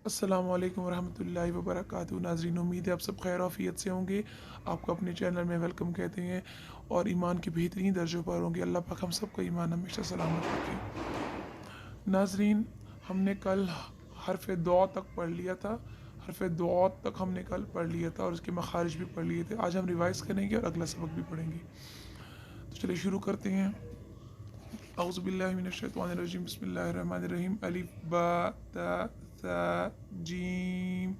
अस्सलामु अलैकुम वरहमतुल्लाहि वबरकातुहू। नाज़रीन, उम्मीद है आप सब खैर आफियत से होंगे। आपको अपने चैनल में वेलकम कहते हैं और ईमान के बेहतरीन दर्जों पर होंगे। अल्लाह पाक हम सबका ईमान हमेशा सलामत रखे। नाज़रीन, हमने कल हरफ दौ तक पढ़ लिया था। हरफ दौ तक हमने कल पढ़ लिया था और उसके मखारिज भी पढ़ लिए थे। आज हम रिवाइज़ करेंगे और अगला सबक भी पढ़ेंगे। तो चलिए शुरू करते हैं। औज़ुबिल्लाहि मिनश्शैतानिर्रजीम, बिस्मिल्लाहिर्रहमानिर्रहीम। अलिफ बा ता सा जीम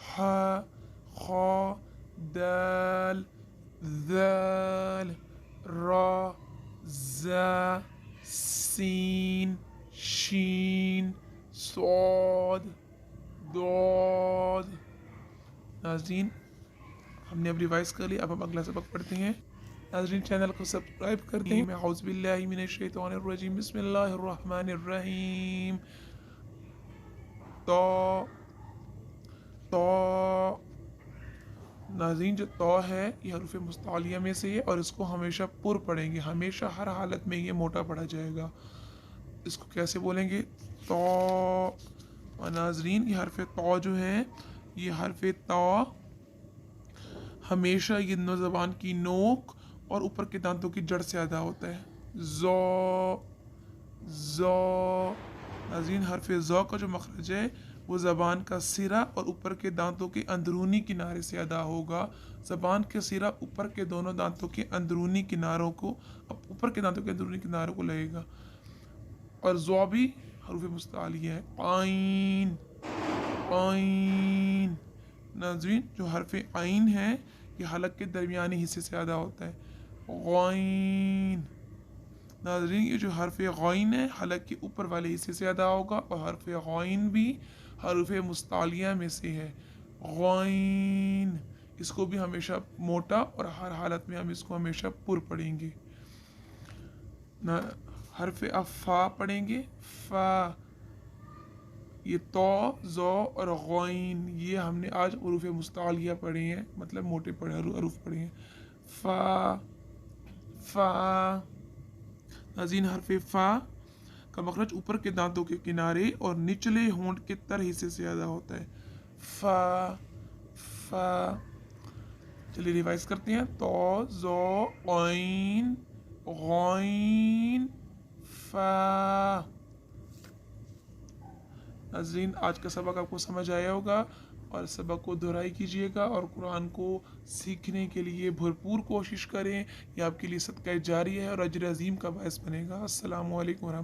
हा खा दाल ज़ाल रा ज़ा सीन शीन सॉद दौद। नाज़रीन, हमने अब रिवाइज़ कर लिया। अब हम अगला सबक पढ़ते हैं। नाज़रीन, चैनल को सब्सक्राइब करते हैं। औज़ुबिल्लाहि मिनश्शैतानिर्रजीम, बिस्मिल्लाहिर्रहमानिर्रहीम। तो नाज़रीन, जो तो है ये हरूफ मुस्तालिया में से है और इसको हमेशा पुर पढ़ेंगे। हमेशा हर हालत में ये मोटा पढ़ा जाएगा। इसको कैसे बोलेंगे? तो। और नाज़रीन, ये हरफ तो जो है, ये हरफ तो हमेशा ये नो ज़बान की नोक और ऊपर के दांतों की जड़ से अदा होता है। ज़ो। नाज़रीन, हरफ ज़ो का जो मखरज है वो ज़बान का सिरा और ऊपर के दांतों के अंदरूनी किनारे से अदा होगा। ज़बान के सिरा ऊपर के दोनों दांतों के अंदरूनी किनारों को लगेगा। और ज़ो भी हरूफ मुस्तालिया है। आइन आइन। नाज़रीन, जो हरफ आइन है ये हलक के दरमियानी हिस्से से अदा होता है। गौइन। नाज़रीन, ये जो हरफ गौइन है हलक के ऊपर वाले हिस्से से अदा होगा और हरफ गौइन भी हरूफ मुस्तालिया में से है। गौइन, इसको भी हमेशा मोटा और हर हालत में हम इसको हमेशा पुर पढ़ेंगे। ना हरफ अफ़ा पढ़ेंगे। फ़ा। ये तो ज़ो और गौइन ये हमने आज हरूफ मुस्तालिया पढ़े हैं, मतलब मोटे पढ़े हरूफ पढ़े हैं। फ़ा फ़ा। नाज़रीन, हरफ फ़ा का मखरज ऊपर के दांतों के किनारे और निचले होंठ के तर हिस्से से अदा होता है। फ़ा फ़ा। चलिए रिवाइज करते हैं। तो ज़ो गौइन गौइन फ़ा। नाज़रीन, आज का सबक आपको समझ आया होगा और सबक को दोहराई कीजिएगा और कुरान को सीखने के लिए भरपूर कोशिश करें। यह आपके लिए सदका जारी है और अजर अज़ीम का बायस बनेगा। अस्सलामु अलैकुम।